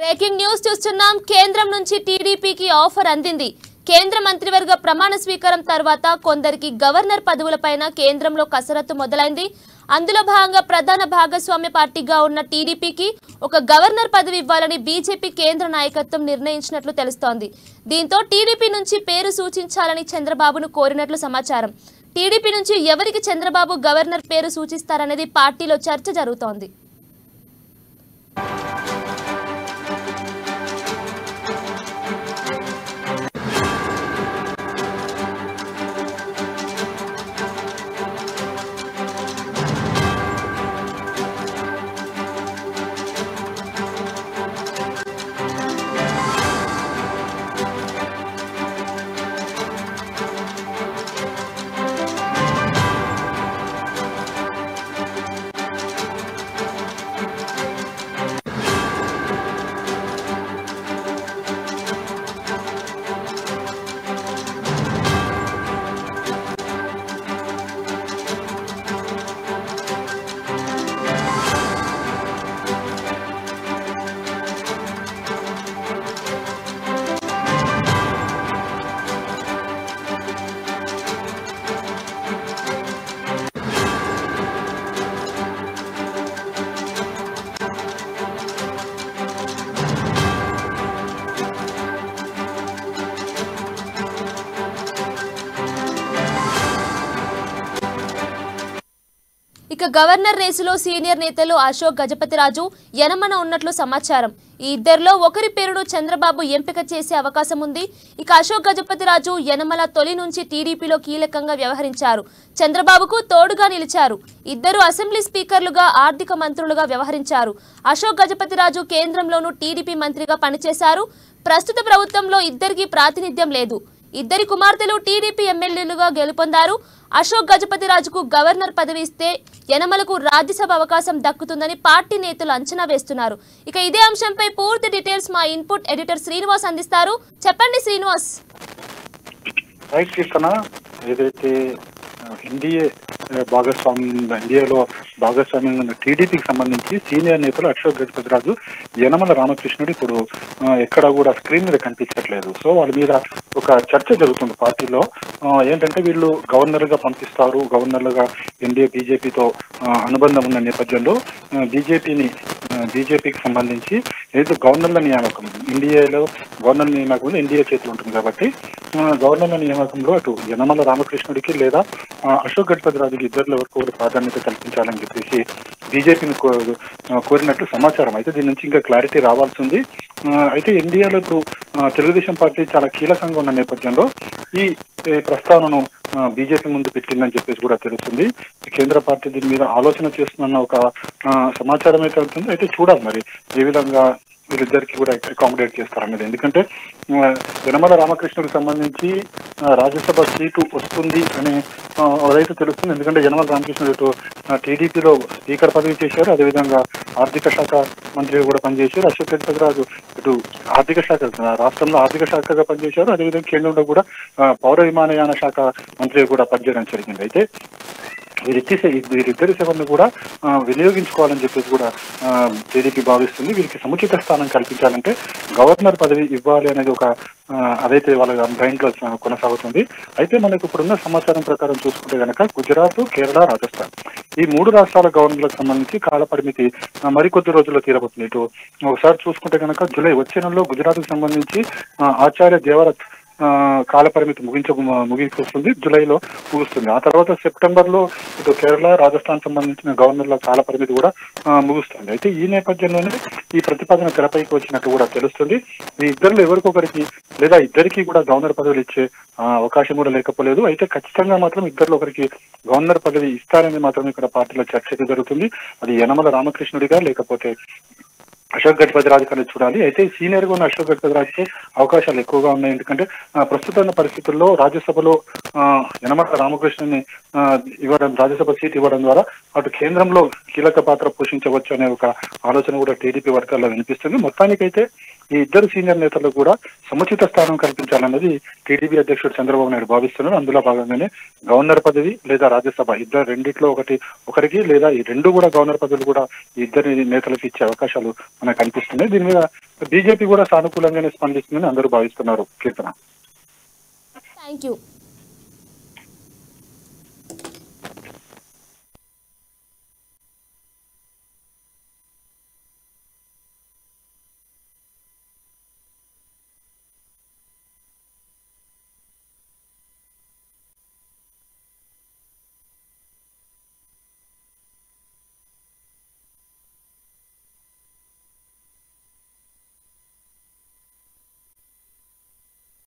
Breaking news చూస్తున్నాం. కేంద్రం నుంచి టీడీపీకి ఆఫర్ అందింది. కేంద్ర మంత్రివర్గ ప్రమాణ స్వీకారం తర్వాత కొందరికి గవర్నర్ పదవులపైన కేంద్రంలో కసరత్తు మొదలైంది. అందులో భాగంగా ప్రధాన భాగస్వామ్య పార్టీగా ఉన్న టీడీపీకి ఒక గవర్నర్ పదవి ఇవ్వాలని బీజేపీ కేంద్ర నాయకత్వం నిర్ణయించినట్లు తెలుస్తోంది. దీంతో టీడీపీ నుంచి పేరు సూచించాలని చంద్రబాబును కోరినట్లు సమాచారం. టీడీపీ నుంచి ఎవరికి చంద్రబాబు గవర్నర్ పేరు సూచిస్తారనేది పార్టీలో చర్చ జరుగుతోంది. ఇక గవర్నర్ రేసులో సీనియర్ నేతలు అశోక్ గజపతిరాజు, యనమల ఉన్నట్లు సమాచారం. ఈ ఇద్దరిలో ఒకరి పేరును చంద్రబాబు ఎంపిక చేసే అవకాశం ఉంది. ఇక అశోక్ గజపతిరాజు, యనమల తొలి నుంచి టీడీపీలో కీలకంగా వ్యవహరించారు. చంద్రబాబుకు తోడుగా నిలిచారు. ఇద్దరు అసెంబ్లీ స్పీకర్లుగా, ఆర్థిక మంత్రులుగా వ్యవహరించారు. అశోక్ గజపతిరాజు కేంద్రంలోనూ టీడీపీ మంత్రిగా పనిచేశారు. ప్రస్తుత ప్రభుత్వంలో ఇద్దరికి ప్రాతినిధ్యం లేదు. ఇద్దరి కుమార్తెలు టీడీపీ ఎమ్మెల్యేలుగా గెలుపొందారు. అశోక్ గజపతిరాజుకు గవర్నర్ పదవి ఇస్తే యనమలకు రాజ్యసభ అవకాశం దక్కుతుందని పార్టీ నేతలు అంచనా వేస్తున్నారు. ఇక ఇదే అంశంపై పూర్తి డీటెయిల్స్ మా ఇన్పుట్ ఎడిటర్ శ్రీనివాస్ అందిస్తారు. చెప్పండి శ్రీనివాస్. ఏదైతే ఎన్డీఏలో భాగస్వామ్యంగా ఉన్న టీడీపీకి సంబంధించి సీనియర్ నేతలు అశోక్ గజపతిరాజు, యనమల రామకృష్ణుడు ఇప్పుడు ఎక్కడ కూడా స్క్రీన్ మీద కనిపించట్లేదు. సో వాళ్ళ మీద ఒక చర్చ జరుగుతుంది పార్టీలో. ఏంటంటే వీళ్ళు గవర్నర్గా పంపిస్తారు, గవర్నర్లుగా ఎన్డీఏ బీజేపీతో అనుబంధం ఉన్న నేపథ్యంలో బీజేపీకి సంబంధించి ఏదో గవర్నర్ల నియామకం, ఎన్డీఏలో గవర్నర్ నియామకం ఎన్డీఏ చేతులు ఉంటుంది కాబట్టి గవర్నర్ల నియామకంలో అటు యనమల రామకృష్ణుడికి లేదా అశోక్ గజపతిరాజుకి ఇద్దరిలో ఎవరికి కూడా ప్రాధాన్యత కల్పించాలని చెప్పేసి బీజేపీని కోరినట్లు సమాచారం. అయితే దీని నుంచి ఇంకా క్లారిటీ రావాల్సి ఉంది. అయితే ఇండియాలో ఇప్పుడు తెలుగుదేశం పార్టీ చాలా కీలకంగా ఉన్న నేపథ్యంలో ఈ ప్రస్తావనను బీజేపీ ముందు పెట్టిందని చెప్పేసి కూడా తెలుస్తుంది. కేంద్ర పార్టీ దీని మీద ఆలోచన చేస్తున్న ఒక సమాచారం అయితే అవుతుంది. అయితే చూడాలి మరి ఏ విధంగా వీళ్ళిద్దరికి కూడా అకామిడేట్ చేస్తారన్నది. ఎందుకంటే యనమల రామకృష్ణుడికి సంబంధించి రాజ్యసభ సీటు వస్తుంది అని అదైతే తెలుస్తుంది. ఎందుకంటే యనమల రామకృష్ణుడు టీడీపీలో స్పీకర్ పదవి చేశారు, అదేవిధంగా ఆర్థిక శాఖ మంత్రిగా కూడా పనిచేశారు. అశోక్ గజపతిరాజు ఇటు ఆర్థిక శాఖ, రాష్ట్రంలో ఆర్థిక శాఖగా పనిచేశారు, అదేవిధంగా కేంద్రంలో కూడా పౌర విమానయాన శాఖ మంత్రిగా కూడా పనిచేయడం జరిగింది. అయితే వీరిద్దరి సేవలను కూడా వినియోగించుకోవాలని చెప్పేసి కూడా టీడీపీ భావిస్తుంది. వీరికి సముచిత స్థానం కల్పించాలంటే గవర్నర్ పదవి ఇవ్వాలి అనేది ఒక అదైతే వాళ్ళ బ్రైండ్ లో కొనసాగుతుంది. అయితే మనకు ఇప్పుడున్న సమాచారం ప్రకారం చూసుకుంటే కనుక గుజరాత్, కేరళ, రాజస్థాన్ ఈ మూడు రాష్ట్రాల గవర్నర్లకు సంబంధించి కాల పరిమితి మరికొద్ది రోజుల్లో తీరబోతుంది. ఇటు ఒకసారి చూసుకుంటే కనుక జూలై వచ్చే నెలలో గుజరాత్ కు సంబంధించి ఆచార్య దేవరత్ కాల పరిమితి ముగిస్తుంది, జూలైలో ముగుస్తుంది. ఆ తర్వాత సెప్టెంబర్ లో ఇటు కేరళ, రాజస్థాన్ సంబంధించిన గవర్నర్ల కాల పరిమితి కూడా ముగుస్తుంది. అయితే ఈ నేపథ్యంలోనే ఈ ప్రతిపాదన తెరపైకి వచ్చినట్టు కూడా తెలుస్తుంది. ఈ ఇద్దరిలో ఎవరికొకరికి లేదా ఇద్దరికి కూడా గవర్నర్ పదవులు ఇచ్చే అవకాశం కూడా లేకపోలేదు. అయితే ఖచ్చితంగా మాత్రం ఇద్దరిలో ఒకరికి గవర్నర్ పదవి ఇస్తారని మాత్రం ఇక్కడ పార్టీలో చర్చ జరుగుతుంది. అది యనమల రామకృష్ణుడిగా లేకపోతే అశోక్ గజపతిరాజు కన్నా చూడాలి. అయితే సీనియర్ గా ఉన్న అశోక్ గజపతిరాజుకి అవకాశాలు ఎక్కువగా ఉన్నాయి. ఎందుకంటే ప్రస్తుత పరిస్థితుల్లో రాజ్యసభలో యనమల రామకృష్ణుని రాజ్యసభ సీట్ ఇవ్వడం ద్వారా అటు కేంద్రంలో కీలక పాత్ర పోషించవచ్చు అనే ఒక ఆలోచన కూడా టీడీపీ వర్గాల్లో వినిపిస్తుంది. మొత్తానికైతే ఈ ఇద్దరు సీనియర్ నేతలకు కూడా సముచిత స్థానం కల్పించాలన్నది టీడీపీ అధ్యక్షుడు చంద్రబాబు నాయుడు భావిస్తున్నారు. అందులో భాగంగానే గవర్నర్ పదవి లేదా రాజ్యసభ ఇద్దరు రెండిట్లో ఒకరికి లేదా ఈ రెండు కూడా గవర్నర్ పదవులు కూడా ఈ ఇద్దరు నేతలకు ఇచ్చే అవకాశాలు మనకు కనిపిస్తున్నాయి. దీని మీద బీజేపీ కూడా సానుకూలంగానే స్పందిస్తుందని అందరూ భావిస్తున్నారు. కీర్తన. Thank you.